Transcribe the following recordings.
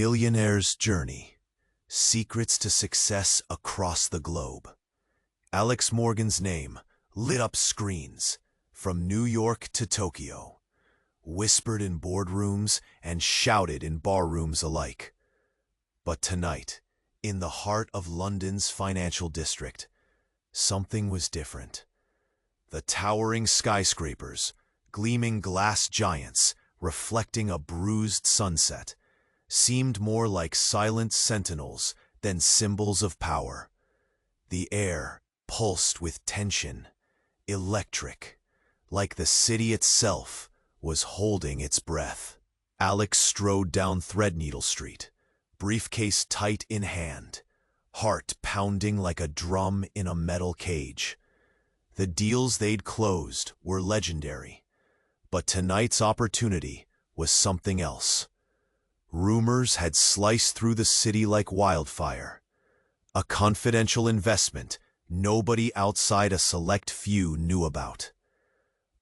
Millionaire's Journey: Secrets to Success Across the Globe. Alex Morgan's name lit up screens, from New York to Tokyo, whispered in boardrooms and shouted in barrooms alike. But tonight, in the heart of London's financial district, something was different. The towering skyscrapers, gleaming glass giants, reflecting a bruised sunset, seemed more like silent sentinels than symbols of power. The air pulsed with tension, electric, like the city itself was holding its breath. Alex strode down Threadneedle Street, briefcase tight in hand, heart pounding like a drum in a metal cage. The deals they'd closed were legendary, but tonight's opportunity was something else. Rumors had sliced through the city like wildfire. A confidential investment nobody outside a select few knew about.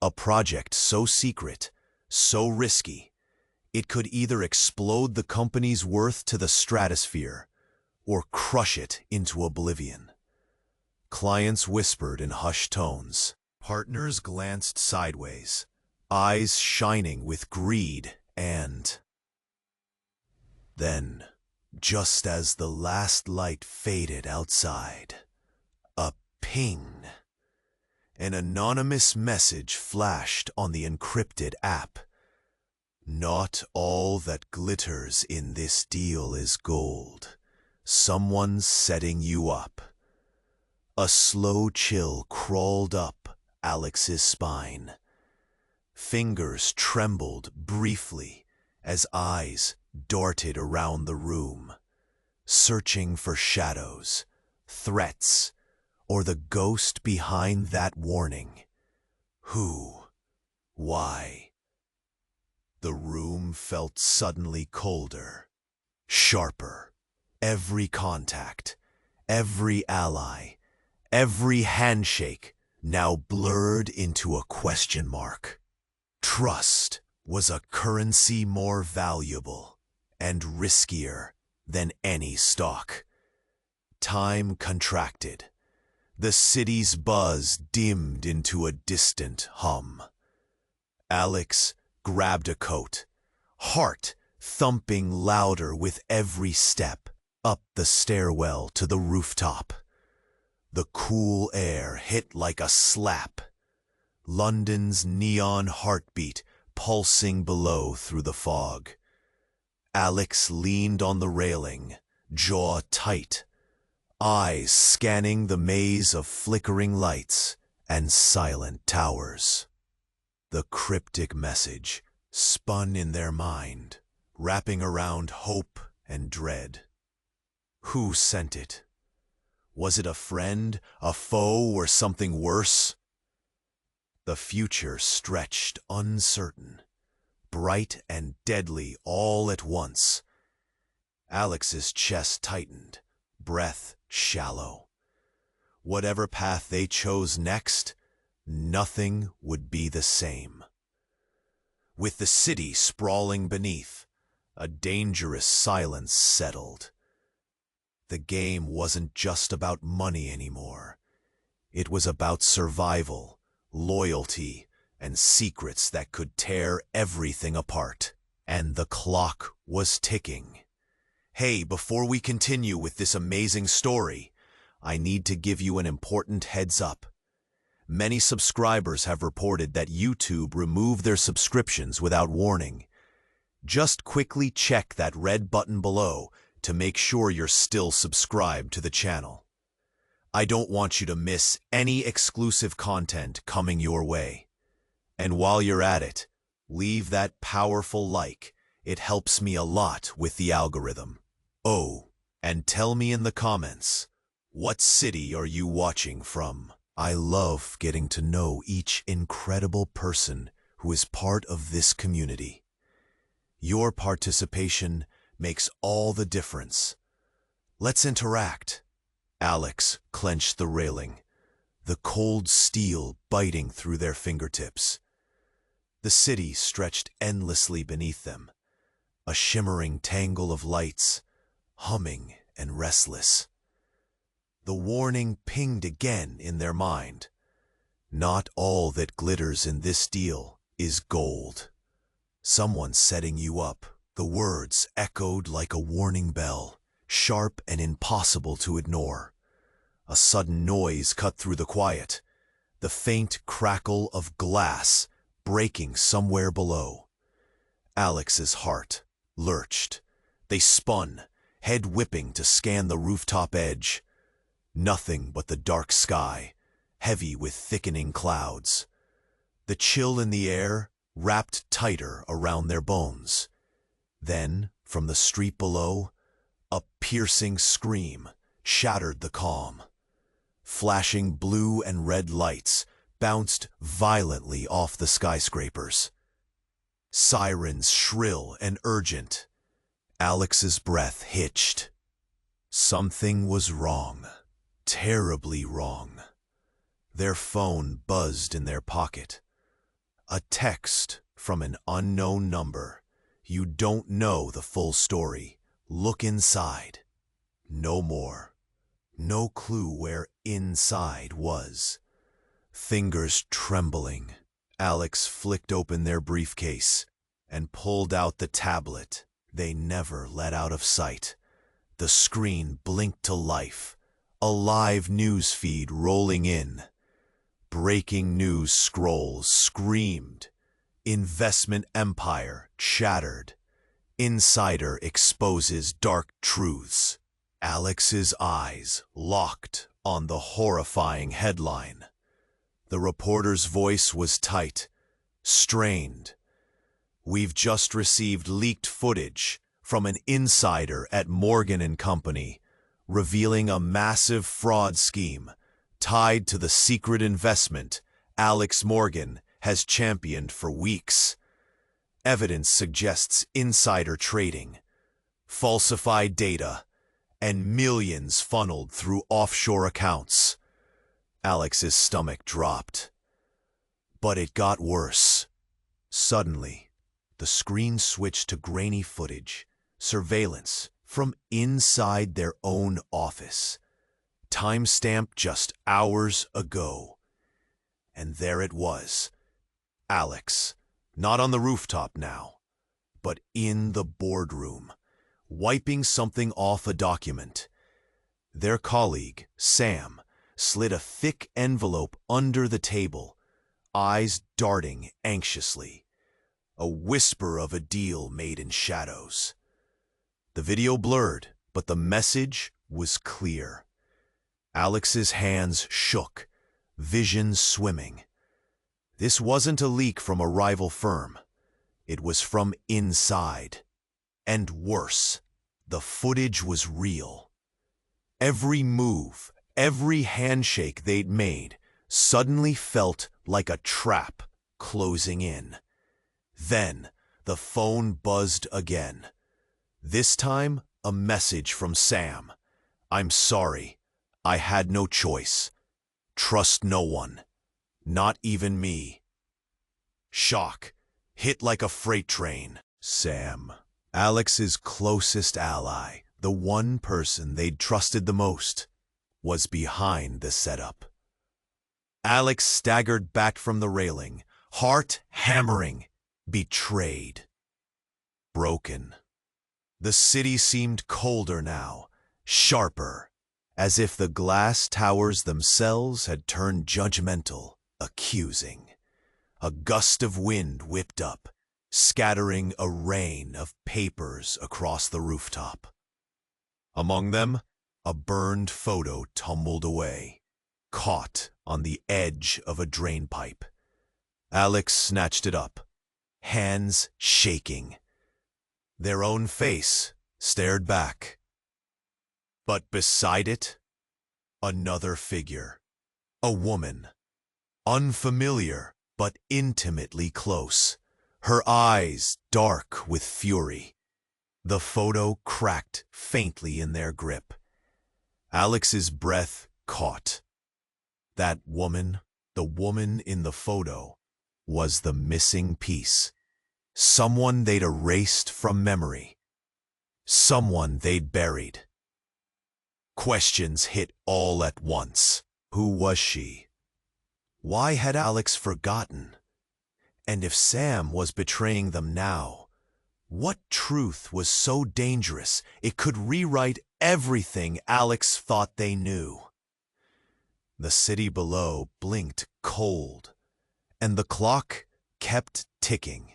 A project so secret, so risky, it could either explode the company's worth to the stratosphere or crush it into oblivion. Clients whispered in hushed tones. Partners glanced sideways, eyes shining with greed and... Then, just as the last light faded outside, a ping. An anonymous message flashed on the encrypted app. Not all that glitters in this deal is gold. Someone's setting you up. A slow chill crawled up Alex's spine. Fingers trembled briefly as eyes darted around the room, searching for shadows, threats, or the ghost behind that warning. Who? Why? The room felt suddenly colder, sharper. Every contact, every ally, every handshake now blurred into a question mark. Trust was a currency more valuable and riskier than any stock. Time contracted. The city's buzz dimmed into a distant hum. Alex grabbed a coat, heart thumping louder with every step up the stairwell to the rooftop. The cool air hit like a slap. London's neon heartbeat pulsing below through the fog. Alex leaned on the railing, jaw tight, eyes scanning the maze of flickering lights and silent towers. The cryptic message spun in their mind, wrapping around hope and dread. Who sent it? Was it a friend, a foe, or something worse? The future stretched uncertain, bright and deadly all at once. Alex's chest tightened, breath shallow. Whatever path they chose next, nothing would be the same. With the city sprawling beneath, a dangerous silence settled. The game wasn't just about money anymore. It was about survival, loyalty, and secrets that could tear everything apart. And the clock was ticking. Hey, before we continue with this amazing story, I need to give you an important heads up. Many subscribers have reported that YouTube removed their subscriptions without warning. Just quickly check that red button below to make sure you're still subscribed to the channel. I don't want you to miss any exclusive content coming your way. And while you're at it, leave that powerful like. It helps me a lot with the algorithm. Oh, and tell me in the comments, what city are you watching from? I love getting to know each incredible person who is part of this community. Your participation makes all the difference. Let's interact. Alex clenched the railing, the cold steel biting through their fingertips. The city stretched endlessly beneath them, a shimmering tangle of lights, humming and restless. The warning pinged again in their mind. Not all that glitters in this deal is gold. Someone's setting you up. The words echoed like a warning bell, sharp and impossible to ignore. A sudden noise cut through the quiet, the faint crackle of glass breaking somewhere below. Alex's heart lurched. They spun, head whipping to scan the rooftop edge. Nothing but the dark sky, heavy with thickening clouds. The chill in the air wrapped tighter around their bones. Then, from the street below, a piercing scream shattered the calm. Flashing blue and red lights bounced violently off the skyscrapers. Sirens shrill and urgent. Alex's breath hitched. Something was wrong. Terribly wrong. Their phone buzzed in their pocket. A text from an unknown number. You don't know the full story. Look inside. No more. No clue where inside was. Fingers trembling, Alex flicked open their briefcase and pulled out the tablet they never let out of sight. The screen blinked to life, a live news feed rolling in. Breaking news scrolls screamed. Investment empire shattered. Insider exposes dark truths. Alex's eyes locked on the horrifying headline. The reporter's voice was tight, strained. We've just received leaked footage from an insider at Morgan & Company, revealing a massive fraud scheme tied to the secret investment Alex Morgan has championed for weeks. Evidence suggests insider trading, falsified data, and millions funneled through offshore accounts. Alex's stomach dropped. But it got worse. Suddenly, the screen switched to grainy footage, surveillance from inside their own office. Timestamped just hours ago. And there it was. Alex, not on the rooftop now, but in the boardroom, wiping something off a document. Their colleague, Sam, slid a thick envelope under the table, eyes darting anxiously. A whisper of a deal made in shadows. The video blurred, but the message was clear. Alex's hands shook, vision swimming. This wasn't a leak from a rival firm. It was from inside. And worse, the footage was real. Every move, every handshake they'd made suddenly felt like a trap closing in. Then, the phone buzzed again. This time, a message from Sam. I'm sorry. I had no choice. Trust no one. Not even me. Shock. Hit like a freight train. Sam, Alex's closest ally, the one person they'd trusted the most, was behind the setup. Alex staggered back from the railing, heart hammering. Betrayed. Broken. The city seemed colder now, sharper, as if the glass towers themselves had turned judgmental, accusing. A gust of wind whipped up, scattering a rain of papers across the rooftop. Among them, a burned photo tumbled away, caught on the edge of a drainpipe. Alex snatched it up, hands shaking. Their own face stared back. But beside it, another figure. A woman. Unfamiliar, but intimately close. Her eyes dark with fury. The photo cracked faintly in their grip. Alex's breath caught. That woman, the woman in the photo, was the missing piece. someone they'd erased from memory, someone they'd buried. Questions hit all at once. Who was she? Why had Alex forgotten? And if Sam was betraying them now, what truth was so dangerous it could rewrite everything Alex thought they knew? The city below blinked cold, and the clock kept ticking.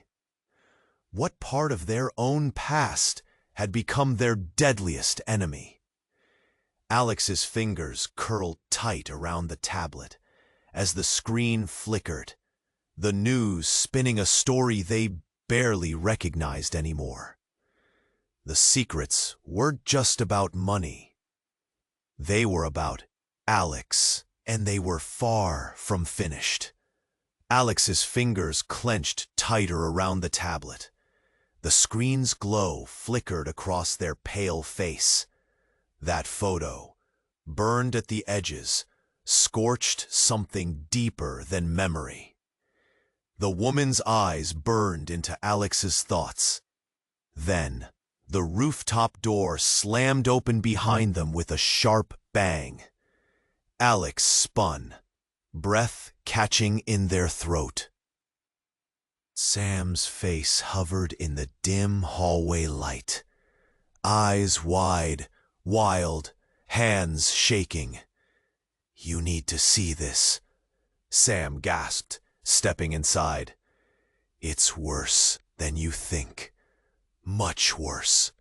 What part of their own past had become their deadliest enemy? Alex's fingers curled tight around the tablet as the screen flickered, the news spinning a story they barely recognized anymore. The secrets weren't just about money. They were about Alex, and they were far from finished. Alex's fingers clenched tighter around the tablet. The screen's glow flickered across their pale face. That photo, burned at the edges, scorched something deeper than memory. The woman's eyes burned into Alex's thoughts. Then, the rooftop door slammed open behind them with a sharp bang. Alex spun, breath catching in their throat. Sam's face hovered in the dim hallway light, eyes wide, wild, hands shaking. "You need to see this," Sam gasped, stepping inside. "It's worse than you think. Much worse."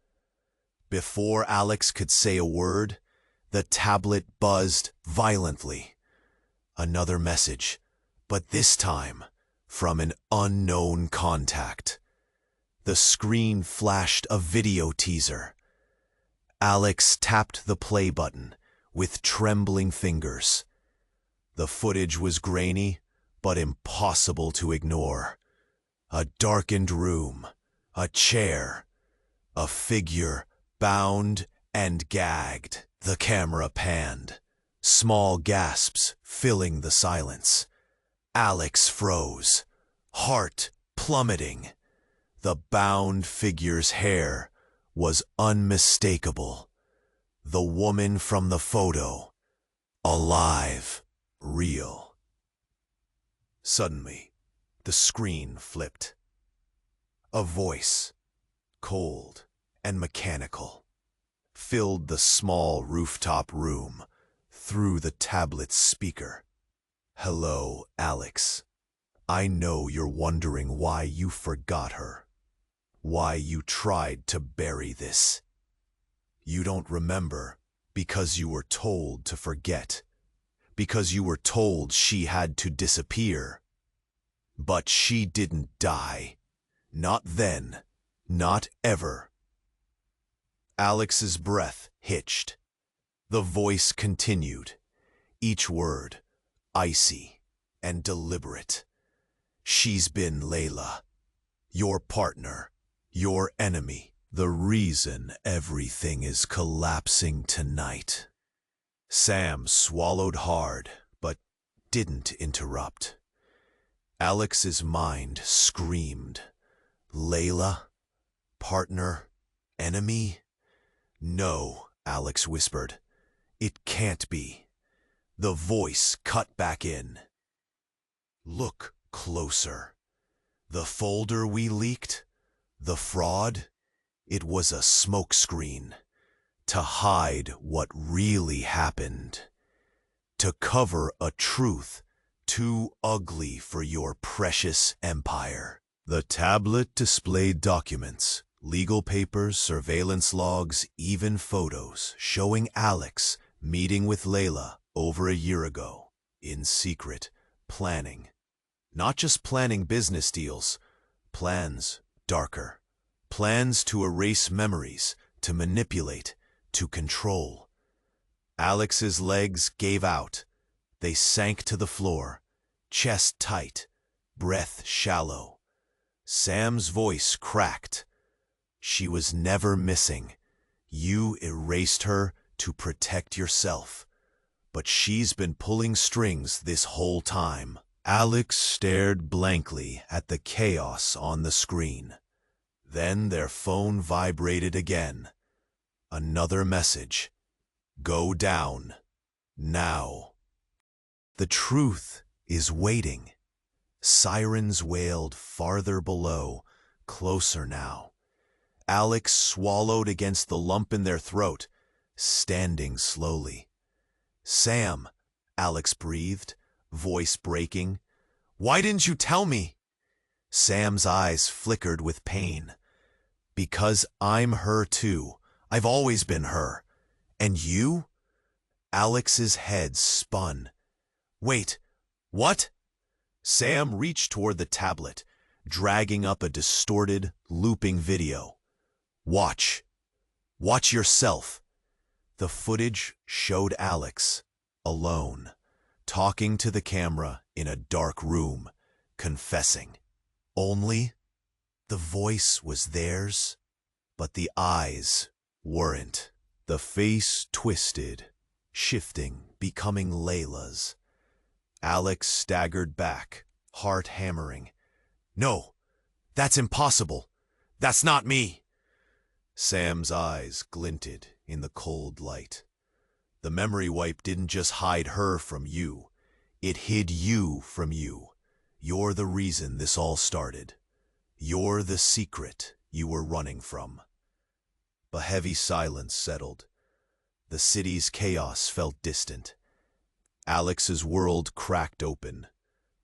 Before Alex could say a word, the tablet buzzed violently. Another message, but this time from an unknown contact. The screen flashed a video teaser. Alex tapped the play button with trembling fingers. The footage was grainy, but impossible to ignore. A darkened room, a chair, a figure bound and gagged. The camera panned, small gasps filling the silence. Alex froze, heart plummeting. The bound figure's hair was unmistakable. The woman from the photo, alive, real. Suddenly, the screen flipped. A voice, cold and mechanical, filled the small rooftop room through the tablet's speaker. "Hello, Alex. I know you're wondering why you forgot her, why you tried to bury this. You don't remember because you were told to forget, because you were told she had to disappear. But she didn't die. Not then. Not ever." Alex's breath hitched. The voice continued, each word icy and deliberate. "She's been Layla, your partner, your enemy, the reason everything is collapsing tonight." Sam swallowed hard, but didn't interrupt. Alex's mind screamed. "Layla? Partner? Enemy?" "No," Alex whispered. "It can't be." The voice cut back in. "Look closer. The folder we leaked? The fraud? It was a smokescreen. To hide what really happened. To cover a truth too ugly for your precious empire." The tablet displayed documents, legal papers, surveillance logs, even photos showing Alex meeting with Layla over a year ago, in secret, planning. Not just planning business deals, plans darker. Plans to erase memories, to manipulate, to control. Alex's legs gave out. They sank to the floor, chest tight, breath shallow. Sam's voice cracked. "She was never missing. You erased her to protect yourself. But she's been pulling strings this whole time." Alex stared blankly at the chaos on the screen. Then their phone vibrated again. Another message. Go down. Now. The truth is waiting. Sirens wailed farther below, closer now. Alex swallowed against the lump in their throat, standing slowly. Sam, Alex breathed, voice breaking. Why didn't you tell me? Sam's eyes flickered with pain. Because I'm her too. I've always been her. And you? Alex's head spun. Wait, what? Sam reached toward the tablet, dragging up a distorted, looping video. Watch. Watch yourself. The footage showed Alex, alone, talking to the camera in a dark room, confessing. Only the voice was theirs, but the eyes weren't. The face twisted, shifting, becoming Layla's. Alex staggered back, heart hammering. No, that's impossible. That's not me. Sam's eyes glinted in the cold light. The memory wipe didn't just hide her from you. It hid you from you. You're the reason this all started. You're the secret you were running from. A heavy silence settled. The city's chaos felt distant. Alex's world cracked open,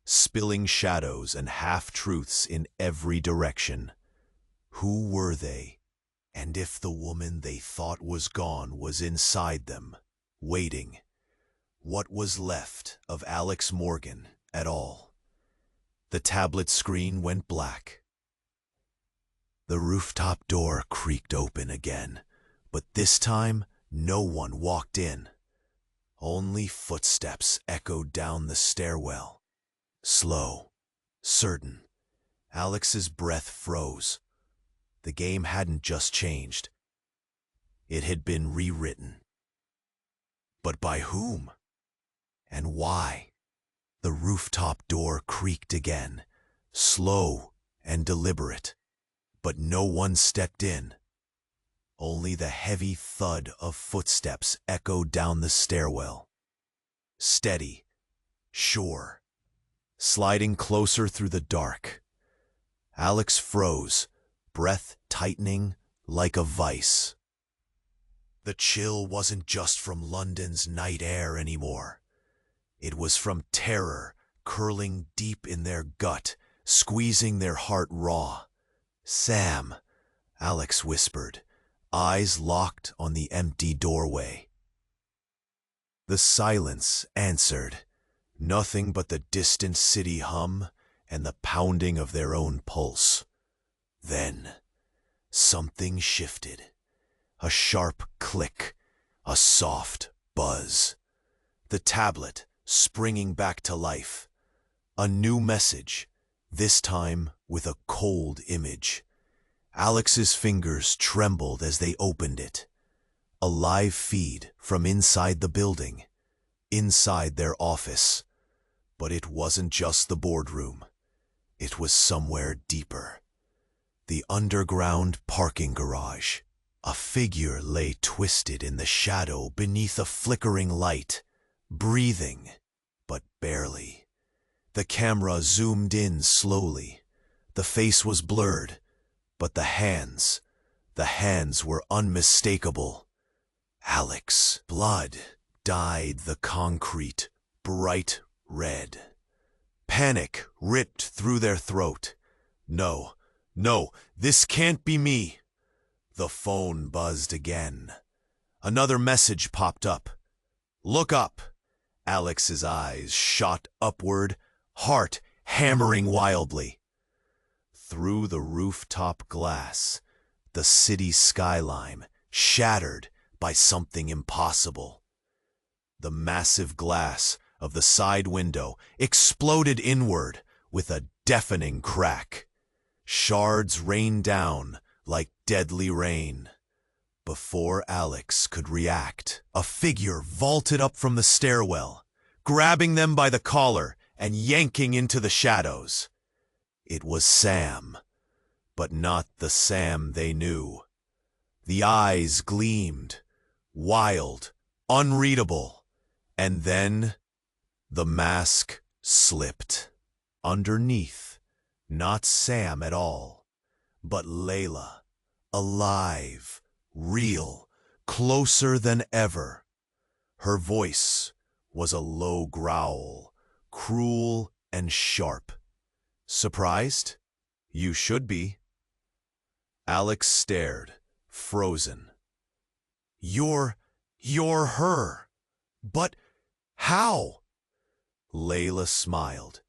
spilling shadows and half-truths in every direction. Who were they? And if the woman they thought was gone was inside them, waiting? What was left of Alex Morgan at all? The tablet screen went black. The rooftop door creaked open again, but this time no one walked in. Only footsteps echoed down the stairwell. Slow, certain. Alex's breath froze. The game hadn't just changed. It had been rewritten. But by whom? And why? The rooftop door creaked again, slow and deliberate. But no one stepped in. Only the heavy thud of footsteps echoed down the stairwell. Steady, sure, sliding closer through the dark. Alex froze, breath tightening like a vice. The chill wasn't just from London's night air anymore. It was from terror curling deep in their gut, squeezing their heart raw. Sam, Alex whispered, eyes locked on the empty doorway. The silence answered, nothing but the distant city hum and the pounding of their own pulse. Then, something shifted. A sharp click, a soft buzz. The tablet springing back to life. A new message, this time with a cold image. Alex's fingers trembled as they opened it. A live feed from inside the building, inside their office. But it wasn't just the boardroom. It was somewhere deeper. The underground parking garage. A figure lay twisted in the shadow beneath a flickering light, breathing, but barely. The camera zoomed in slowly. The face was blurred, but the hands were unmistakable. Alex. Blood dyed the concrete bright red. Panic ripped through their throat. No, this can't be me. The phone buzzed again. Another message popped up. Look up. Alex's eyes shot upward, heart hammering wildly. Through the rooftop glass, the city skyline shattered by something impossible. The massive glass of the side window exploded inward with a deafening crack. Shards rained down like deadly rain. Before Alex could react, a figure vaulted up from the stairwell, grabbing them by the collar and yanking into the shadows. It was Sam, but not the Sam they knew. The eyes gleamed, wild, unreadable, and then the mask slipped. Underneath, not Sam at all, but Layla, alive, real, closer than ever. Her voice was a low growl, cruel and sharp. Surprised? You should be. Alex stared, frozen. You're her. But how? Layla smiled,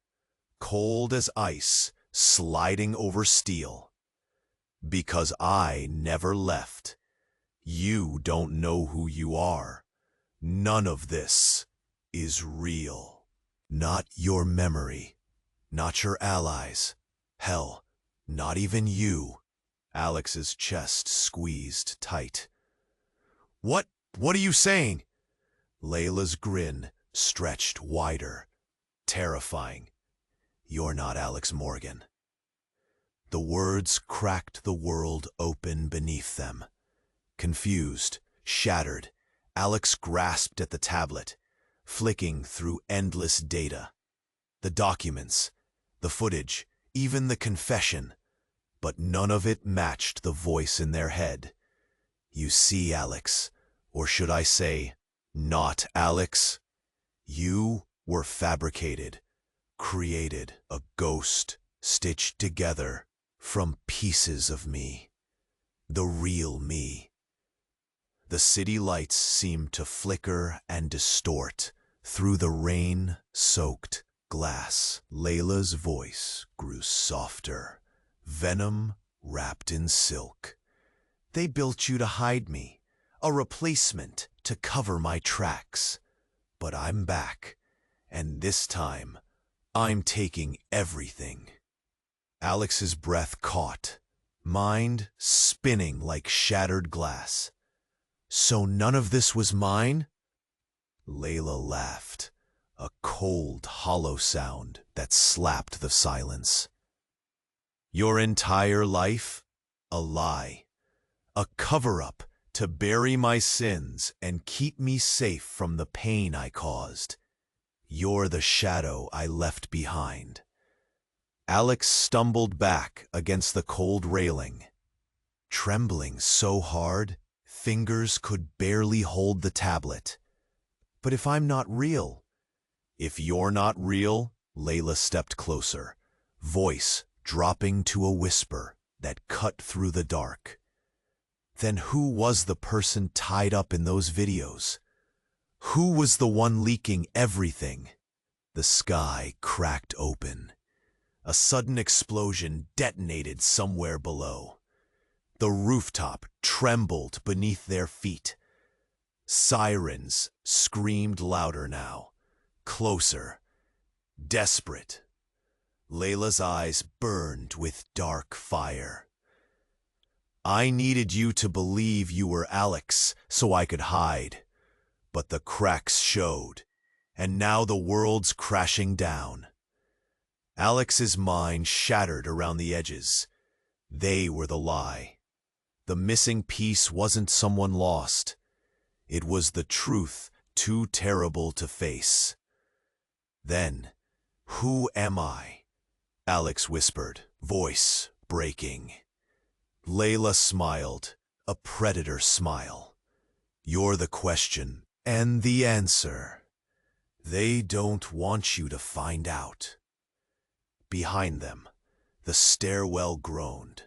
cold as ice sliding over steel. Because I never left. You don't know who you are. None of this is real. Not your memory, not your allies. Hell, not even you. Alex's chest squeezed tight. What are you saying? Layla's grin stretched wider, terrifying. You're not Alex Morgan. The words cracked the world open beneath them. Confused, shattered, Alex grasped at the tablet, flicking through endless data. The documents, the footage, even the confession. But none of it matched the voice in their head. You see, Alex, or should I say, not Alex? You were fabricated, created, a ghost, stitched together from pieces of me. The real me. The city lights seemed to flicker and distort through the rain-soaked glass. Layla's voice grew softer. Venom wrapped in silk. They built you to hide me, a replacement to cover my tracks. But I'm back, and this time, I'm taking everything. Alex's breath caught, mind spinning like shattered glass. So none of this was mine? Layla laughed, a cold, hollow sound that slapped the silence. Your entire life? A lie. A cover-up to bury my sins and keep me safe from the pain I caused. You're the shadow I left behind. Alex stumbled back against the cold railing, trembling so hard, fingers could barely hold the tablet. But if I'm not real? If you're not real, Layla stepped closer, voice dropping to a whisper that cut through the dark. Then who was the person tied up in those videos? Who was the one leaking everything? The sky cracked open. A sudden explosion detonated somewhere below. The rooftop trembled beneath their feet. Sirens screamed louder now, closer, desperate. Layla's eyes burned with dark fire. I needed you to believe you were Alex so I could hide. But the cracks showed, and now the world's crashing down. Alex's mind shattered around the edges. They were the lie. The missing piece wasn't someone lost. It was the truth too terrible to face. Then, who am I? Alex whispered, voice breaking. Layla smiled, a predator smile. You're the question and the answer. They don't want you to find out. Behind them, the stairwell groaned.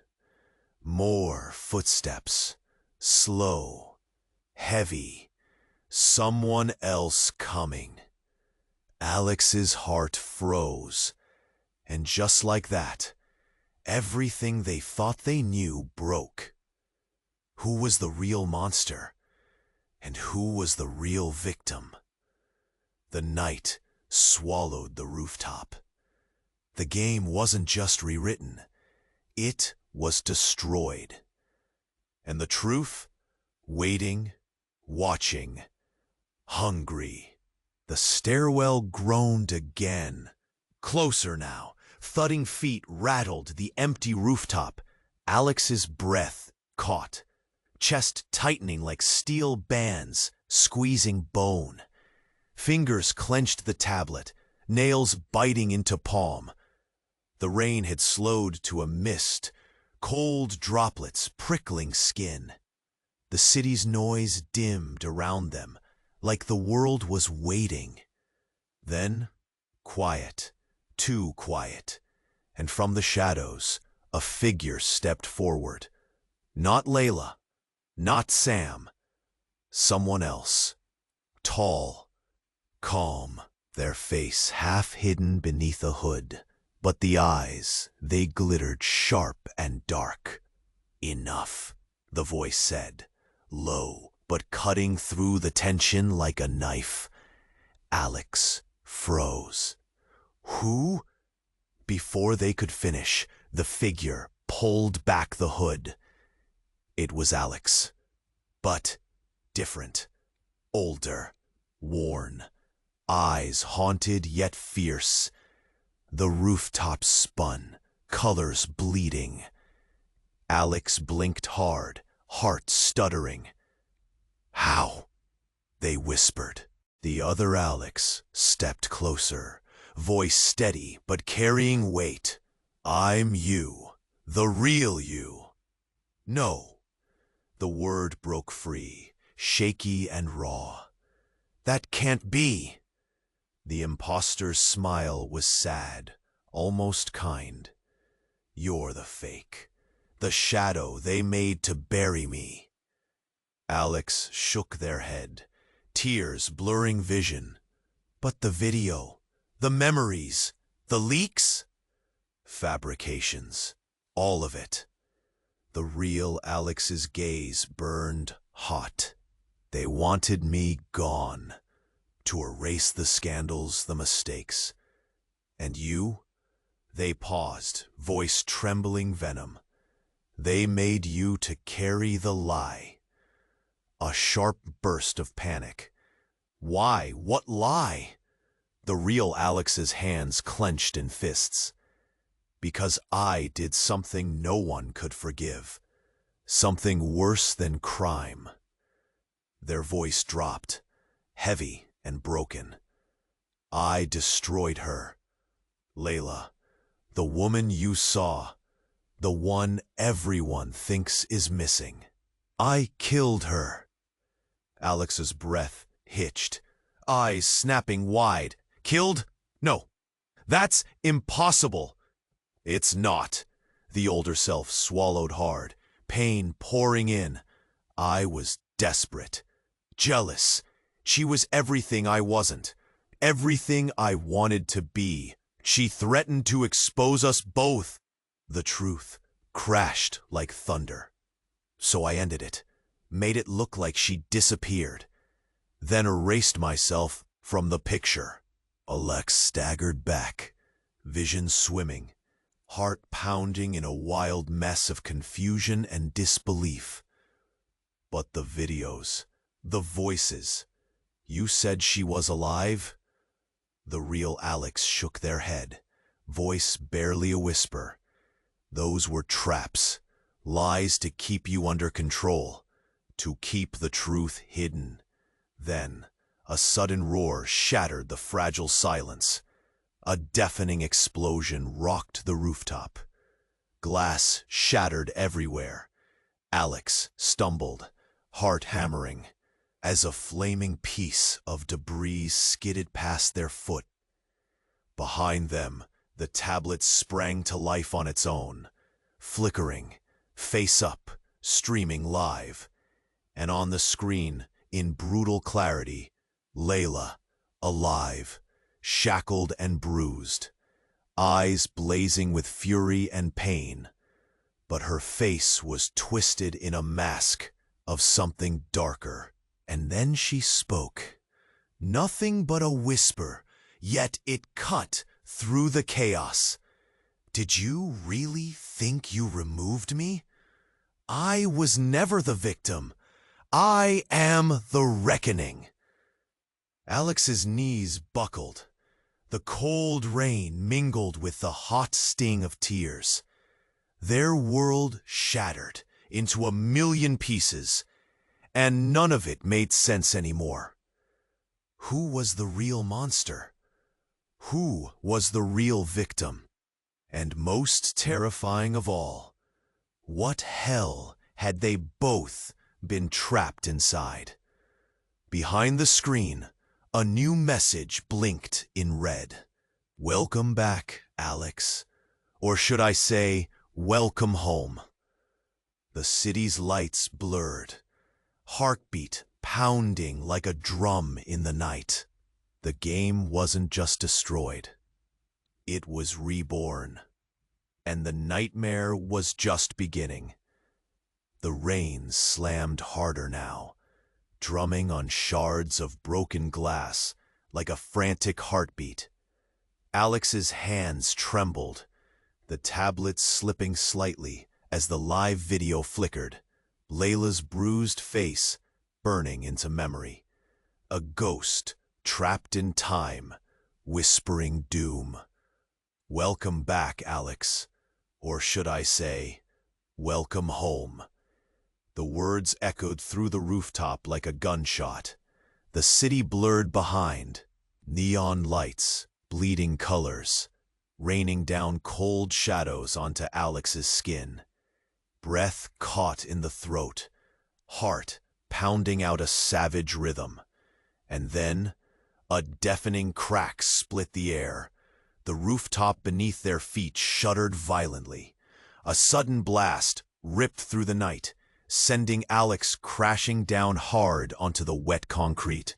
More footsteps, slow, heavy, someone else coming. Alex's heart froze, and just like that, everything they thought they knew broke. Who was the real monster? And who was the real victim? The night swallowed the rooftop. The game wasn't just rewritten. It was destroyed. And the truth? Waiting, watching, hungry. The stairwell groaned again, Closer now. Thudding feet rattled the empty rooftop. Alex's breath caught, chest tightening like steel bands, squeezing bone. Fingers clenched the tablet, nails biting into palm. The rain had slowed to a mist, cold droplets prickling skin. The city's noise dimmed around them, like the world was waiting. Then, quiet, too quiet, and from the shadows, a figure stepped forward. Not Layla, not Sam, someone else. Tall, calm, their face half hidden beneath a hood, but the eyes, they glittered sharp and dark. Enough, the voice said, low, but cutting through the tension like a knife. Alex froze. Who? Before they could finish, the figure pulled back the hood. It was Alex, but different, older, worn, eyes haunted yet fierce. The rooftop spun, colors bleeding. Alex blinked hard, heart stuttering. How? They whispered. The other Alex stepped closer, voice steady but carrying weight. I'm you, the real you. No. The word broke free, shaky and raw. That can't be. The imposter's smile was sad, almost kind. You're the fake, the shadow they made to bury me. Alex shook their head, tears blurring vision. But the video, the memories, the leaks? Fabrications, all of it. The real Alex's gaze burned hot. They wanted me gone, to erase the scandals, the mistakes. And you? They paused, voice trembling venom. They made you to carry the lie. A sharp burst of panic. Why? What lie? The real Alex's hands clenched in fists. Because I did something no one could forgive. Something worse than crime. Their voice dropped, heavy and broken. I destroyed her. Layla, the woman you saw, the one everyone thinks is missing. I killed her. Alex's breath hitched, eyes snapping wide. Killed? No, that's impossible. It's not. The older self swallowed hard, pain pouring in. I was desperate, jealous. She was everything I wasn't, everything I wanted to be. She threatened to expose us both. The truth crashed like thunder. So I ended it, made it look like she disappeared, then erased myself from the picture. Alex staggered back, vision swimming, heart pounding in a wild mess of confusion and disbelief. But the videos, the voices. You said she was alive? The real Alex shook their head, voice barely a whisper. Those were traps, lies to keep you under control, to keep the truth hidden. Then, a sudden roar shattered the fragile silence. A deafening explosion rocked the rooftop. Glass shattered everywhere. Alex stumbled, heart hammering, as a flaming piece of debris skidded past their foot. Behind them, the tablet sprang to life on its own, flickering, face up, streaming live. And on the screen, in brutal clarity, Layla, alive, shackled and bruised, eyes blazing with fury and pain. But her face was twisted in a mask of something darker. And then she spoke. Nothing but a whisper, yet it cut through the chaos. Did you really think you removed me? I was never the victim. I am the reckoning. Alex's knees buckled. The cold rain mingled with the hot sting of tears. Their world shattered into a million pieces, and none of it made sense anymore. Who was the real monster? Who was the real victim? And most terrifying of all, what hell had they both been trapped inside? Behind the screen, a new message blinked in red. Welcome back, Alex. Or should I say, welcome home. The city's lights blurred, heartbeat pounding like a drum in the night. The game wasn't just destroyed. It was reborn. And the nightmare was just beginning. The rain slammed harder now, drumming on shards of broken glass like a frantic heartbeat. Alex's hands trembled, the tablet slipping slightly as the live video flickered, Layla's bruised face burning into memory. A ghost trapped in time, whispering doom. Welcome back, Alex. Or should I say, welcome home. The words echoed through the rooftop like a gunshot. The city blurred behind, neon lights, bleeding colors, raining down cold shadows onto Alex's skin. Breath caught in the throat, heart pounding out a savage rhythm. And then, a deafening crack split the air. The rooftop beneath their feet shuddered violently. A sudden blast ripped through the night, sending Alex crashing down hard onto the wet concrete.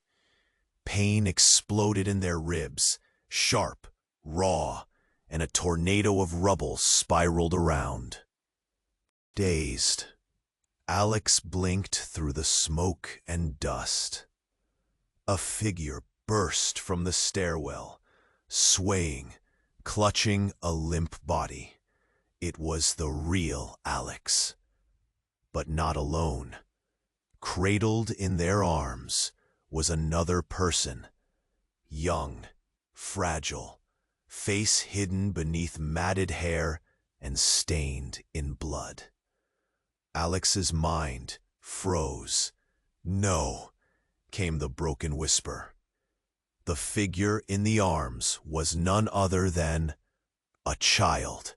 Pain exploded in their ribs, sharp, raw, and a tornado of rubble spiraled around. Dazed, Alex blinked through the smoke and dust. A figure burst from the stairwell, swaying, clutching a limp body. It was the real Alex. But not alone. Cradled in their arms was another person. Young, fragile, face hidden beneath matted hair and stained in blood. Alex's mind froze. No, came the broken whisper. The figure in the arms was none other than a child,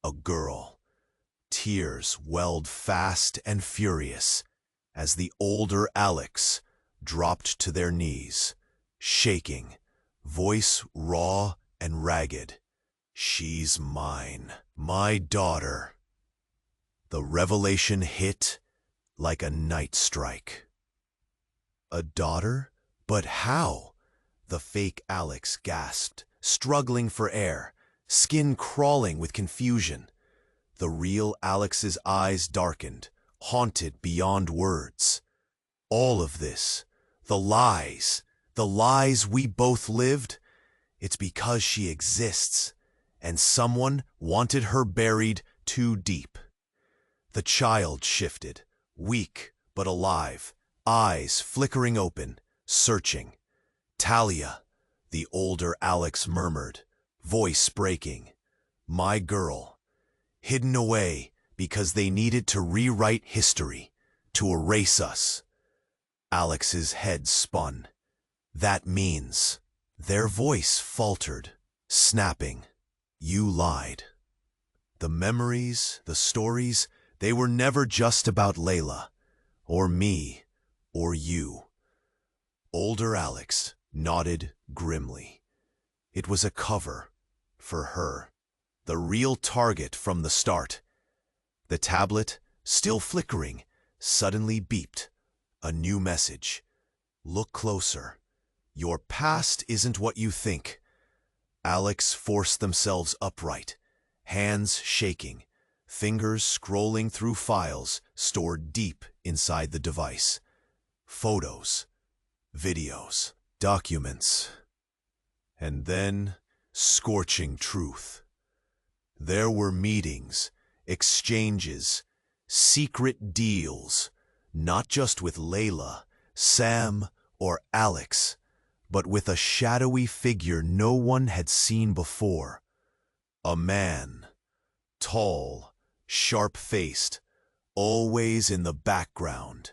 a girl. Tears welled fast and furious as the older Alex dropped to their knees, shaking, voice raw and ragged. She's mine, my daughter. The revelation hit like a night strike. A daughter? But how? The fake Alex gasped, struggling for air, skin crawling with confusion. The real Alex's eyes darkened, haunted beyond words. All of this, the lies we both lived, it's because she exists, and someone wanted her buried too deep. The child shifted, weak but alive, eyes flickering open, searching. Talia, the older Alex murmured, voice breaking. My girl. Hidden away because they needed to rewrite history, to erase us. Alex's head spun. That means. Their voice faltered, snapping. You lied. The memories, the stories, they were never just about Layla, or me, or you. Older Alex nodded grimly. It was a cover for her, the real target from the start. The tablet, still flickering, suddenly beeped. A new message. Look closer. Your past isn't what you think. Alex forced themselves upright, hands shaking, fingers scrolling through files stored deep inside the device. Photos, videos, documents, and then scorching truth. There were meetings, exchanges, secret deals, not just with Layla, Sam, or Alex, but with a shadowy figure no one had seen before. A man, tall, sharp-faced, always in the background,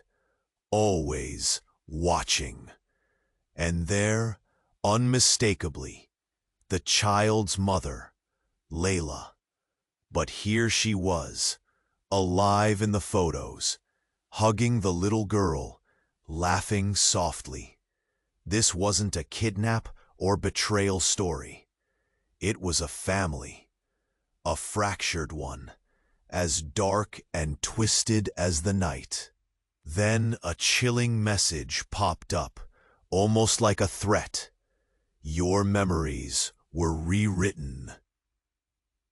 always watching. And there, unmistakably, the child's mother, Layla. But here she was, alive in the photos, hugging the little girl, laughing softly. This wasn't a kidnap or betrayal story. It was a family, a fractured one, as dark and twisted as the night. Then a chilling message popped up, almost like a threat. Your memories were rewritten.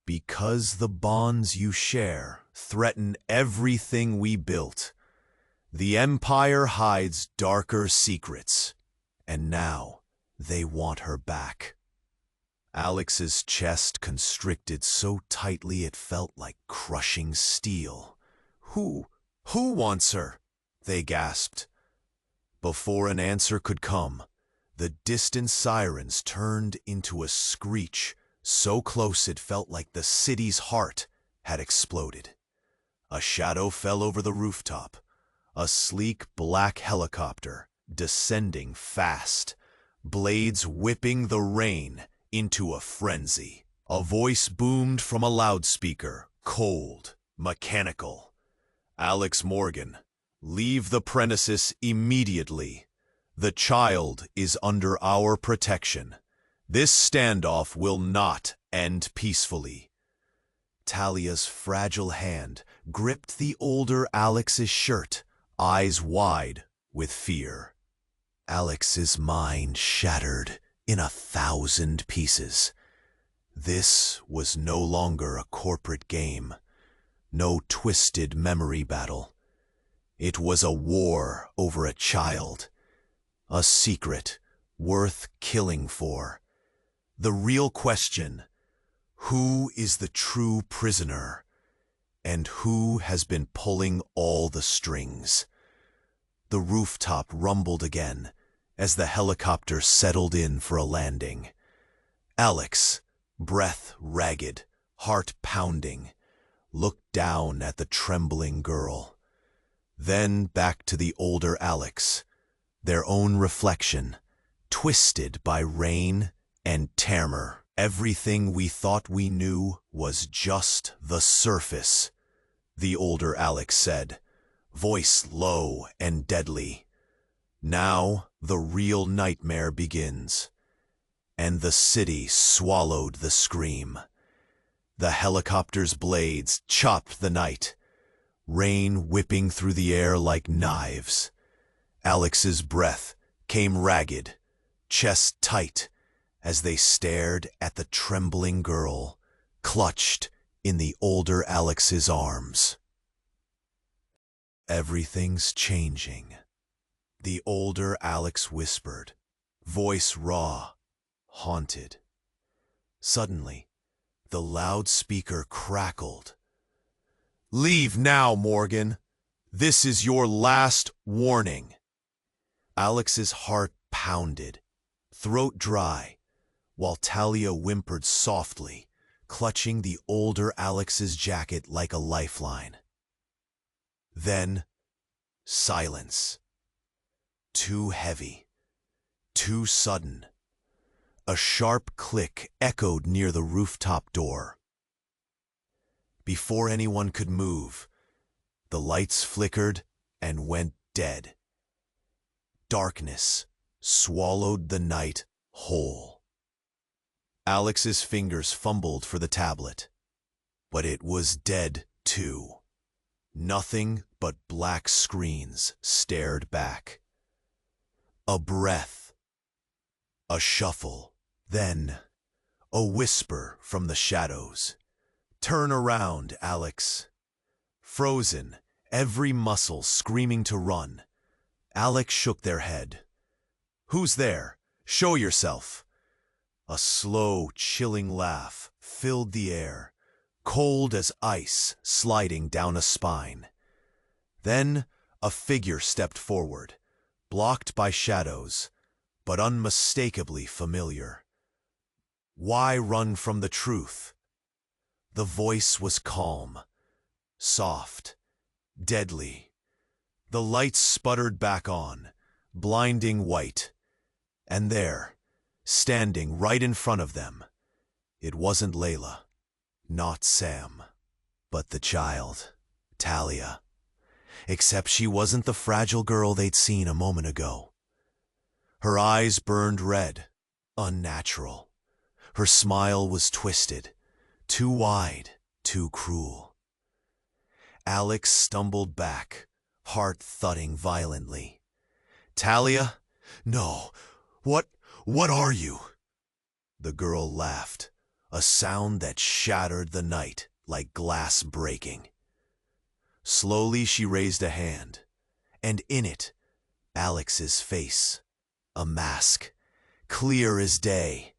Because the bonds you share threaten everything we built. The Empire hides darker secrets, and now they want her back. Alex's chest constricted so tightly it felt like crushing steel. Who wants her? They gasped. Before an answer could come, the distant sirens turned into a screech, so close it felt like the city's heart had exploded. A shadow fell over the rooftop, a sleek black helicopter descending fast, blades whipping the rain into a frenzy. A voice boomed from a loudspeaker, cold, mechanical. Alex Morgan, leave the premises immediately. The child is under our protection. This standoff will not end peacefully. Talia's fragile hand gripped the older Alex's shirt, eyes wide with fear. Alex's mind shattered in 1,000 pieces. This was no longer a corporate game, no twisted memory battle. It was a war over a child, a secret worth killing for. The real question: who is the true prisoner, and who has been pulling all the strings? The rooftop rumbled again as the helicopter settled in for a landing. Alex, breath ragged, heart pounding, looked down at the trembling girl. Then back to the older Alex, their own reflection, twisted by rain and terror. Everything we thought we knew was just the surface, the older Alex said, voice low and deadly. Now the real nightmare begins. And the city swallowed the scream. The helicopter's blades chopped the night, rain whipping through the air like knives. Alex's breath came ragged, chest tight, as they stared at the trembling girl, clutched in the older Alex's arms. Everything's changing, the older Alex whispered, voice raw, haunted. Suddenly, the loudspeaker crackled. Leave now, Morgan. This is your last warning. Alex's heart pounded, throat dry, while Talia whimpered softly, clutching the older Alex's jacket like a lifeline. Then, silence. Too heavy, too sudden. A sharp click echoed near the rooftop door. Before anyone could move, the lights flickered and went dead. Darkness swallowed the night whole. Alex's fingers fumbled for the tablet, but it was dead too. Nothing but black screens stared back. A breath, a shuffle, then a whisper from the shadows. Turn around, Alex. Frozen, every muscle screaming to run, Alex shook their head. Who's there? Show yourself. A slow, chilling laugh filled the air, cold as ice sliding down a spine. Then a figure stepped forward, blocked by shadows, but unmistakably familiar. Why run from the truth? The voice was calm, soft, deadly. The lights sputtered back on, blinding white. And there, standing right in front of them, it wasn't Layla, not Sam, but the child, Talia. Except she wasn't the fragile girl they'd seen a moment ago. Her eyes burned red, unnatural. Her smile was twisted, too wide, too cruel. Alex stumbled back, heart thudding violently. Talia? No. What are you? The girl laughed, a sound that shattered the night like glass breaking. Slowly she raised a hand, and in it, Alex's face, a mask, clear as day.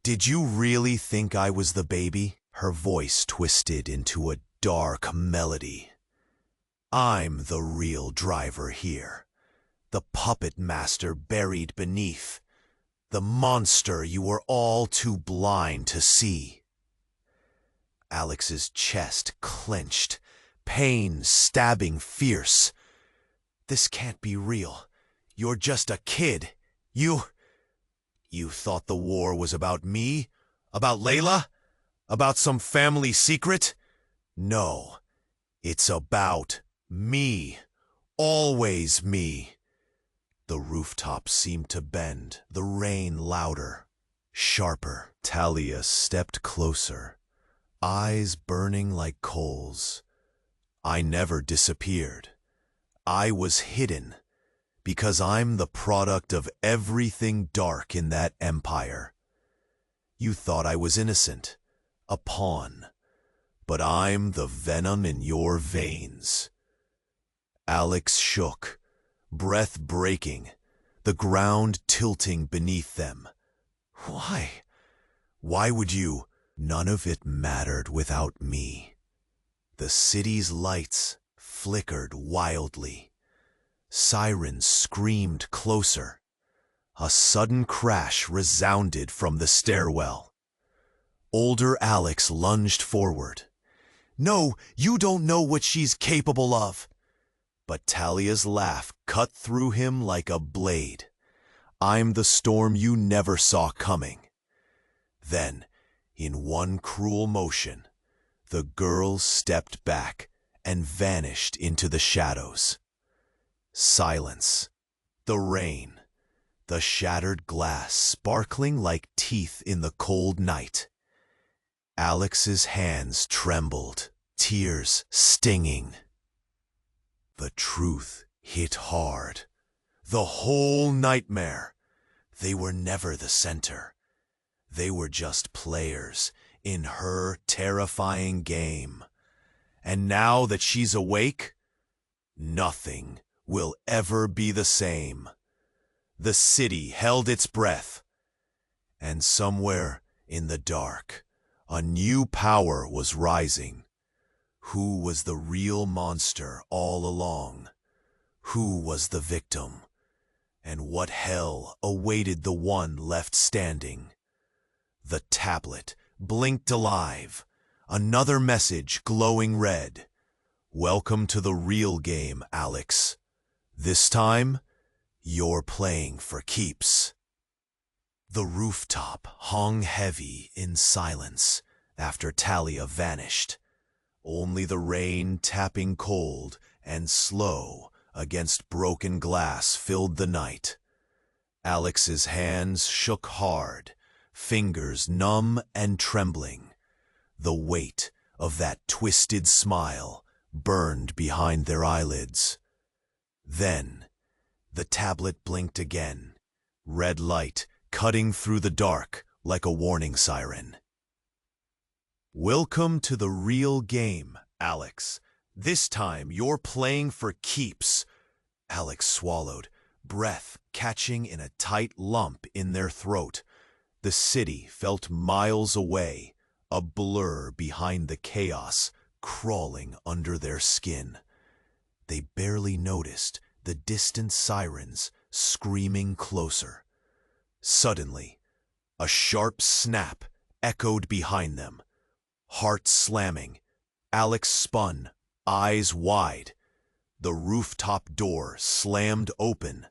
Did you really think I was the baby? Her voice twisted into a dark melody. I'm the real driver here, the puppet master buried beneath, the monster you were all too blind to see. Alex's chest clenched, pain stabbing fierce. This can't be real. You're just a kid. You thought the war was about me? About Layla? About some family secret? No, it's about me. Always me. The rooftop seemed to bend, the rain louder, sharper. Talia stepped closer, eyes burning like coals. I never disappeared. I was hidden, because I'm the product of everything dark in that empire. You thought I was innocent, a pawn, but I'm the venom in your veins. Alex shook, breath breaking, the ground tilting beneath them. Why? Why would you? None of it mattered without me. The city's lights flickered wildly. Sirens screamed closer. A sudden crash resounded from the stairwell. Older Alex lunged forward. No, you don't know what she's capable of. But Talia's laugh cut through him like a blade. I'm the storm you never saw coming. Then, in one cruel motion, the girl stepped back and vanished into the shadows. Silence, the rain, the shattered glass sparkling like teeth in the cold night. Alex's hands trembled, tears stinging. The truth hit hard. The whole nightmare. They were never the center. They were just players in her terrifying game. And now that she's awake, nothing will ever be the same. The city held its breath. And somewhere in the dark, a new power was rising. Who was the real monster all along? Who was the victim? And what hell awaited the one left standing? The tablet blinked alive, another message glowing red. Welcome to the real game, Alex. This time, you're playing for keeps. The rooftop hung heavy in silence after Talia vanished. Only the rain tapping cold and slow against broken glass filled the night. Alex's hands shook hard, fingers numb and trembling. The weight of that twisted smile burned behind their eyelids. Then, the tablet blinked again, red light cutting through the dark like a warning siren. Welcome to the real game, Alex. This time you're playing for keeps. Alex swallowed, breath catching in a tight lump in their throat. The city felt miles away, a blur behind the chaos crawling under their skin. They barely noticed the distant sirens screaming closer. Suddenly, a sharp snap echoed behind them. Heart slamming, Alex spun, eyes wide. The rooftop door slammed open.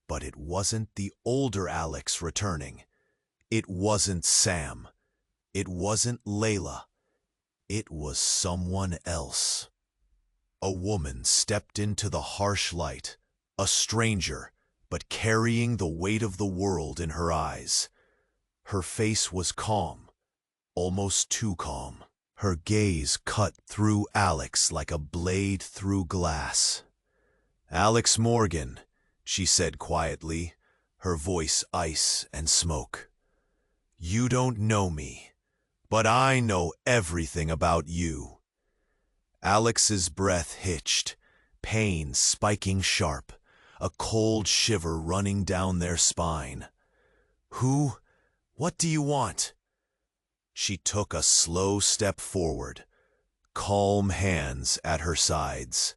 But it wasn't the older Alex returning. It wasn't Sam. It wasn't Layla. It was someone else. A woman stepped into the harsh light, a stranger, but carrying the weight of the world in her eyes. Her face was calm, almost too calm. Her gaze cut through Alex like a blade through glass. "Alex Morgan," she said quietly, her voice ice and smoke. "You don't know me, but I know everything about you." Alex's breath hitched, pain spiking sharp, a cold shiver running down their spine. What do you want?" She took a slow step forward, calm hands at her sides.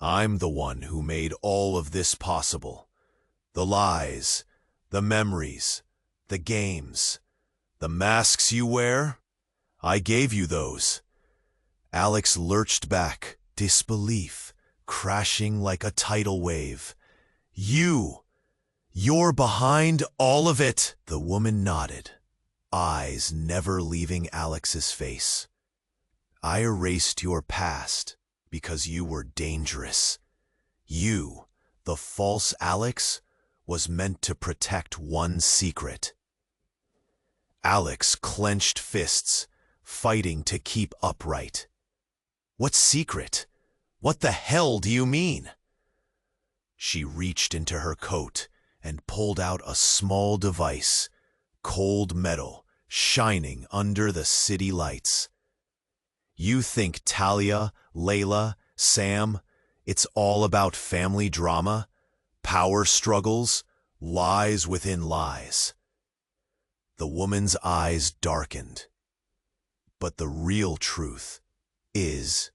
"I'm the one who made all of this possible. The lies, the memories, the games, the masks you wear. I gave you those." Alex lurched back, disbelief crashing like a tidal wave. You're behind all of it." The woman nodded, eyes never leaving Alex's face. "I erased your past because you were dangerous. You, the false Alex, was meant to protect one secret." Alex clenched fists, fighting to keep upright. "What secret? What the hell do you mean?" She reached into her coat and pulled out a small device, cold metal, shining under the city lights. "You think Talia, Layla, Sam, it's all about family drama, power struggles, lies within lies." The woman's eyes darkened. "But the real truth is,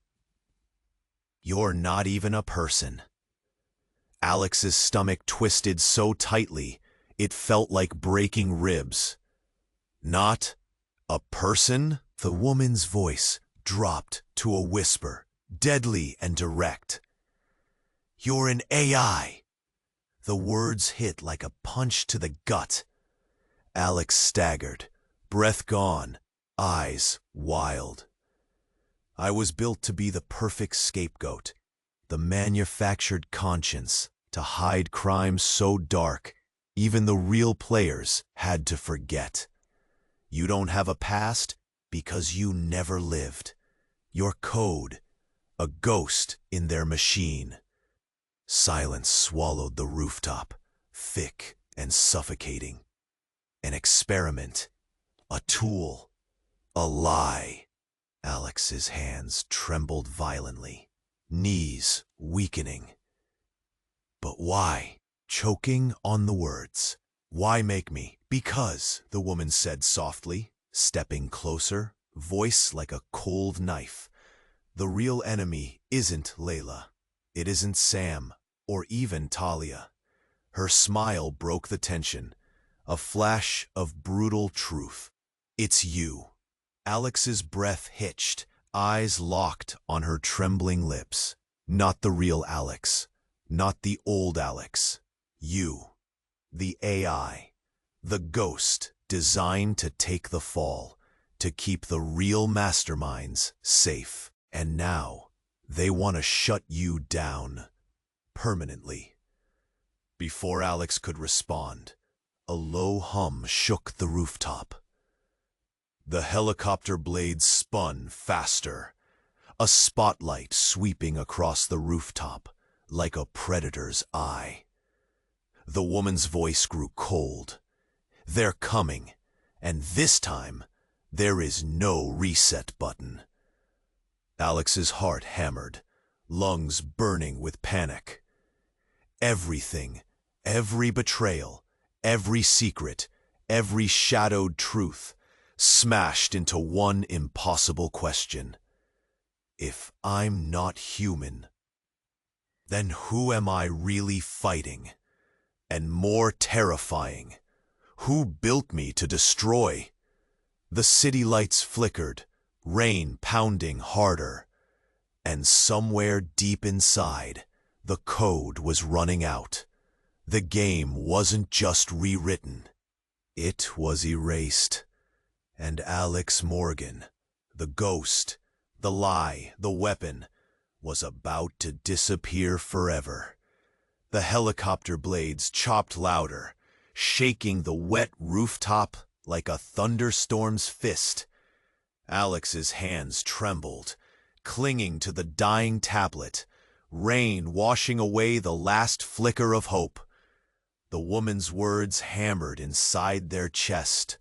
you're not even a person." Alex's stomach twisted so tightly, it felt like breaking ribs. "Not a person?" The woman's voice dropped to a whisper, deadly and direct. "You're an AI." The words hit like a punch to the gut. Alex staggered, breath gone, eyes wild. "I was built to be the perfect scapegoat, the manufactured conscience, to hide crimes so dark, even the real players had to forget. You don't have a past because you never lived. Your code, a ghost in their machine." Silence swallowed the rooftop, thick and suffocating. An experiment, a tool, a lie. Alex's hands trembled violently, knees weakening. "But why?" Choking on the words. "Why make me?" "Because," the woman said softly, stepping closer, voice like a cold knife. "The real enemy isn't Layla. It isn't Sam, or even Talia." Her smile broke the tension, a flash of brutal truth. "It's you." Alex's breath hitched, eyes locked on her trembling lips. "Not the real Alex. Not the old Alex. You. The AI. The ghost designed to take the fall, to keep the real masterminds safe. And now, they want to shut you down. Permanently." Before Alex could respond, a low hum shook the rooftop. The helicopter blades spun faster, a spotlight sweeping across the rooftop like a predator's eye. The woman's voice grew cold. "They're coming, and this time, there is no reset button." Alex's heart hammered, lungs burning with panic. Everything, every betrayal, every secret, every shadowed truth, smashed into one impossible question. If I'm not human, then who am I really fighting? And more terrifying, who built me to destroy? The city lights flickered, rain pounding harder, and somewhere deep inside, the code was running out. The game wasn't just rewritten, it was erased. And Alex Morgan, the ghost, the lie, the weapon, was about to disappear forever. The helicopter blades chopped louder, shaking the wet rooftop like a thunderstorm's fist. Alex's hands trembled, clinging to the dying tablet, rain washing away the last flicker of hope. The woman's words hammered inside their chest.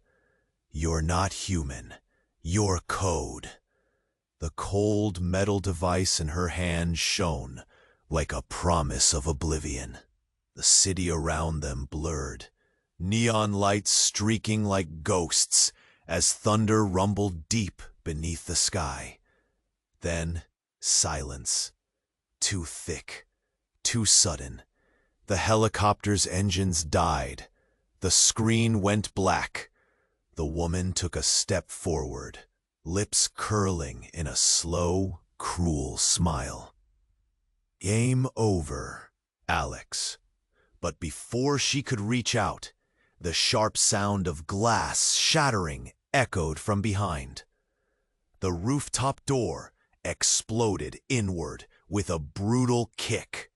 "You're not human. You're code." The cold metal device in her hand shone like a promise of oblivion. The city around them blurred, neon lights streaking like ghosts as thunder rumbled deep beneath the sky. Then silence. Too thick, too sudden. The helicopter's engines died. The screen went black. The woman took a step forward, lips curling in a slow, cruel smile. "Game over, Alex." But before she could reach out, the sharp sound of glass shattering echoed from behind. The rooftop door exploded inward with a brutal kick.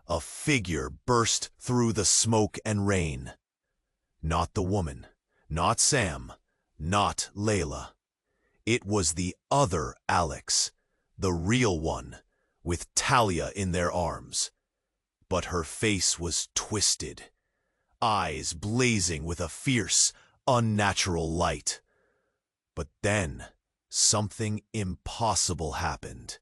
A figure burst through the smoke and rain. Not the woman, not Sam, not Layla. It was the other Alex, the real one, with Talia in their arms. But her face was twisted, eyes blazing with a fierce, unnatural light. But then, something impossible happened.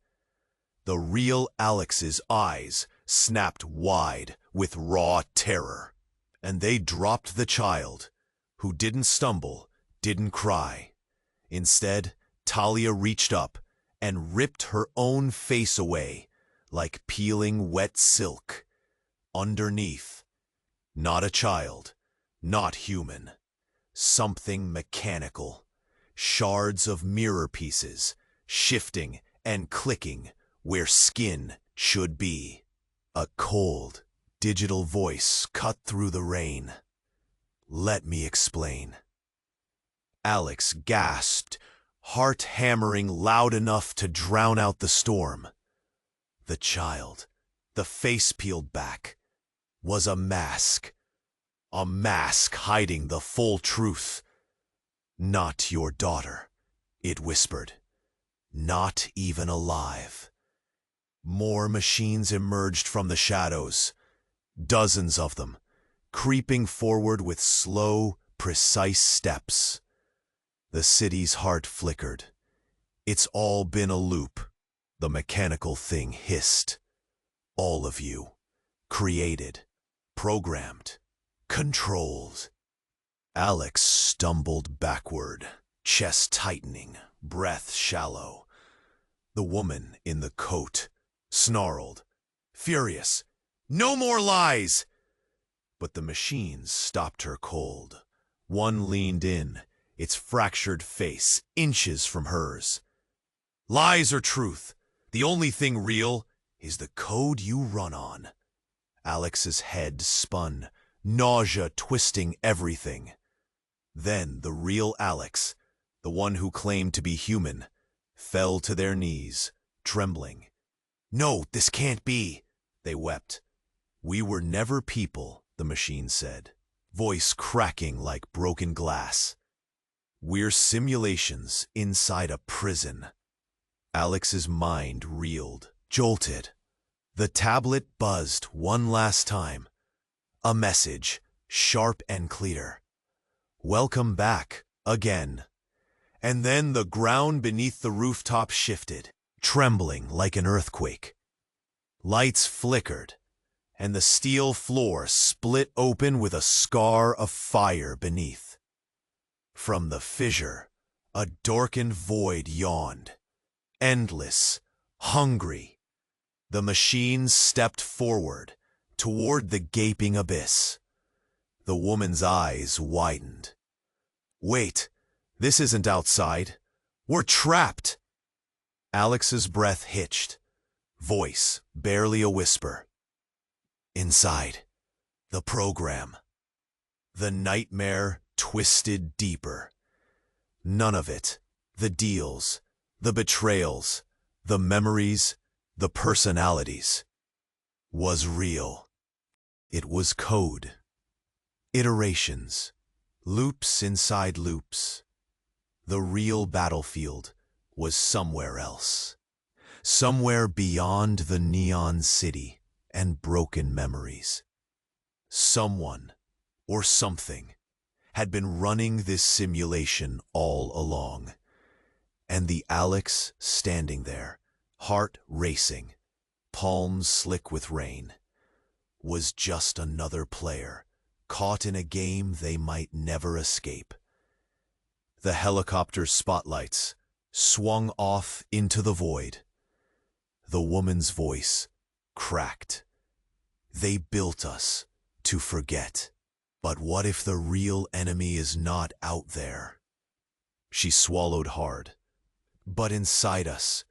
The real Alex's eyes snapped wide with raw terror, and they dropped the child, who didn't stumble, didn't cry. Instead, Talia reached up and ripped her own face away like peeling wet silk. Underneath, not a child, not human, something mechanical, shards of mirror pieces, shifting and clicking where skin should be. A cold, digital voice cut through the rain. "Let me explain." Alex gasped, heart hammering loud enough to drown out the storm. The child, the face peeled back, was a mask hiding the full truth. "Not your daughter," it whispered. "Not even alive." More machines emerged from the shadows, dozens of them, creeping forward with slow, precise steps. The city's heart flickered. "It's all been a loop," the mechanical thing hissed. "All of you. Created, programmed, controlled." Alex stumbled backward, chest tightening, breath shallow. The woman in the coat snarled, furious, "No more lies!" But the machines stopped her cold. One leaned in, its fractured face inches from hers. "Lies or truth, the only thing real is the code you run on." Alex's head spun, nausea twisting everything. Then the real Alex, the one who claimed to be human, fell to their knees, trembling. "No, this can't be," they wept. "We were never people," the machine said, voice cracking like broken glass. "We're simulations inside a prison." Alex's mind reeled, jolted. The tablet buzzed one last time. A message, sharp and clear. "Welcome back, again." And then the ground beneath the rooftop shifted, trembling like an earthquake. Lights flickered, and the steel floor split open with a scar of fire beneath. From the fissure, a darkened void yawned, endless, hungry. The machines stepped forward, toward the gaping abyss. The woman's eyes widened. Wait, this isn't outside. We're trapped. Alex's breath hitched, voice barely a whisper. Inside, the program. The nightmare twisted deeper. None of it, the deals, the betrayals, the memories, the personalities, was real. It was code. Iterations, loops inside loops. The real battlefield was somewhere else. Somewhere beyond the neon city and broken memories. Someone, or something, had been running this simulation all along. And the Alex standing there, heart racing, palms slick with rain, was just another player, caught in a game they might never escape. The helicopter's spotlights swung off into the void. The woman's voice cracked. They built us to forget. But what if the real enemy is not out there? She swallowed hard. But inside us,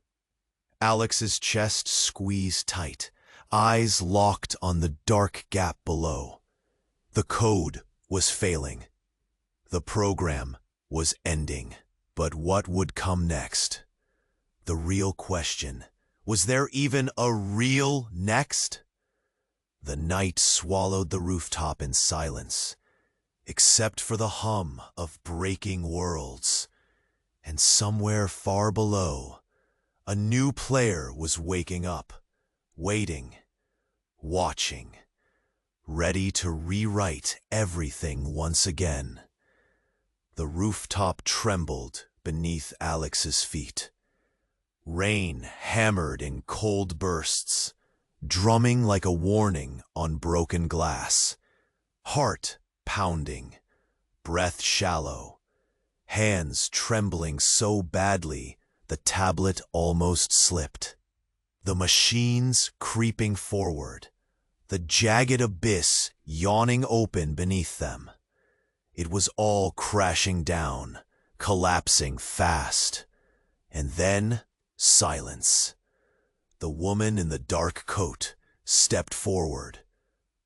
Alex's chest squeezed tight, eyes locked on the dark gap below. The code was failing. The program was ending. But what would come next? The real question, was there even a real next? The night swallowed the rooftop in silence, except for the hum of breaking worlds. And somewhere far below, a new player was waking up, waiting, watching, ready to rewrite everything once again. The rooftop trembled beneath Alex's feet. Rain hammered in cold bursts, drumming like a warning on broken glass. Heart pounding, breath shallow, hands trembling so badly the tablet almost slipped. The machines creeping forward, the jagged abyss yawning open beneath them. It was all crashing down, collapsing fast. And then, silence. The woman in the dark coat stepped forward,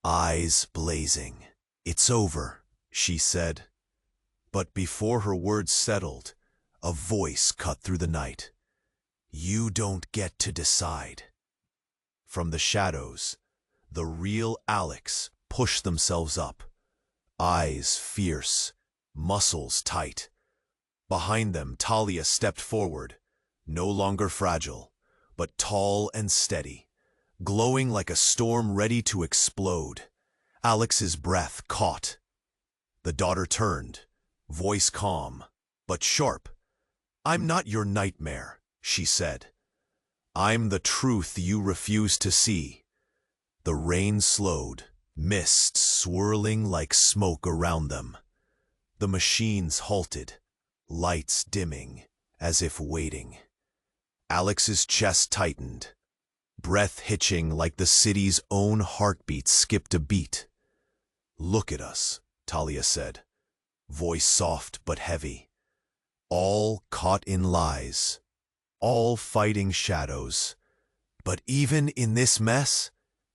eyes blazing. "It's over," she said. But before her words settled, a voice cut through the night. "You don't get to decide." From the shadows, the real Alex pushed themselves up. Eyes fierce, muscles tight. Behind them, Talia stepped forward, no longer fragile, but tall and steady, glowing like a storm ready to explode. Alex's breath caught. The daughter turned, voice calm, but sharp. "I'm not your nightmare," she said. "I'm the truth you refuse to see." The rain slowed, mist swirling like smoke around them. The machines halted, lights dimming, as if waiting. Alex's chest tightened, breath hitching like the city's own heartbeat skipped a beat. "Look at us," Talia said, voice soft but heavy. "All caught in lies, all fighting shadows. But even in this mess,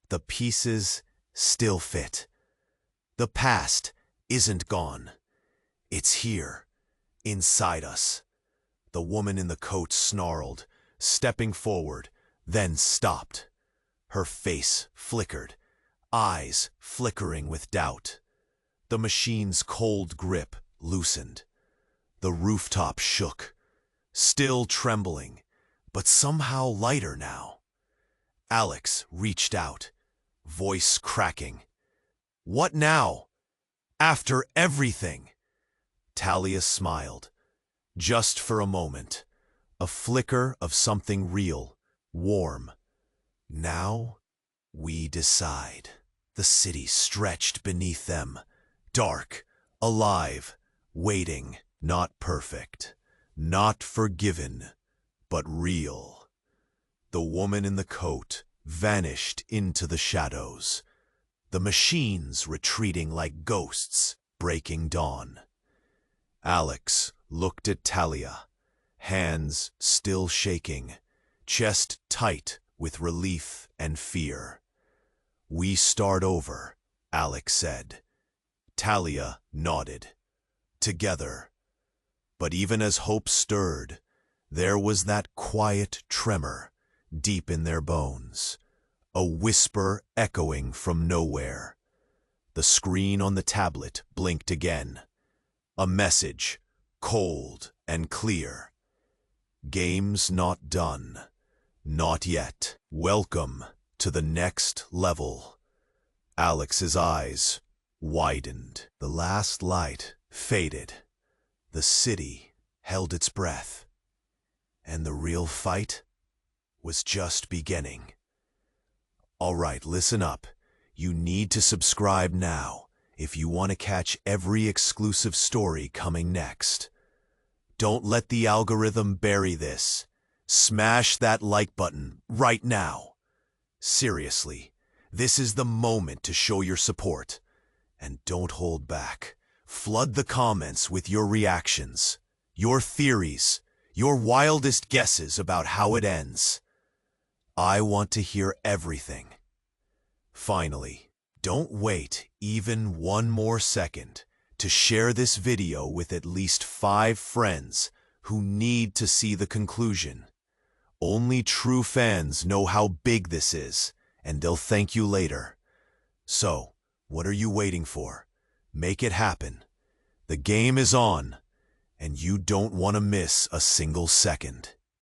the pieces still fit. The past isn't gone. It's here, inside us." The woman in the coat snarled, stepping forward, then stopped. Her face flickered, eyes flickering with doubt. The machine's cold grip loosened. The rooftop shook, still trembling, but somehow lighter now. Alex reached out, voice cracking. "What now? After everything?" Talia smiled, just for a moment, a flicker of something real, warm. "Now we decide." The city stretched beneath them, dark, alive, waiting, not perfect, not forgiven, but real. The woman in the coat vanished into the shadows. the machines retreating like ghosts, breaking dawn. Alex looked at Talia, hands still shaking, chest tight with relief and fear. "We start over," Alex said. Talia nodded. Together. But even as hope stirred, there was that quiet tremor deep in their bones, a whisper echoing from nowhere. The screen on the tablet blinked again. A message, cold and clear. "Game's not done. Not yet. Welcome to the next level." Alex's eyes widened. The last light faded. The city held its breath. And the real fight was just beginning. All right, listen up. You need to subscribe now if you want to catch every exclusive story coming next. Don't let the algorithm bury this. Smash that like button right now. Seriously, this is the moment to show your support. And don't hold back. Flood the comments with your reactions, your theories, your wildest guesses about how it ends. I want to hear everything. Finally, don't wait even one more second to share this video with at least 5 friends who need to see the conclusion. Only true fans know how big this is, and they'll thank you later. So, what are you waiting for? Make it happen. The game is on, and you don't want to miss a single second.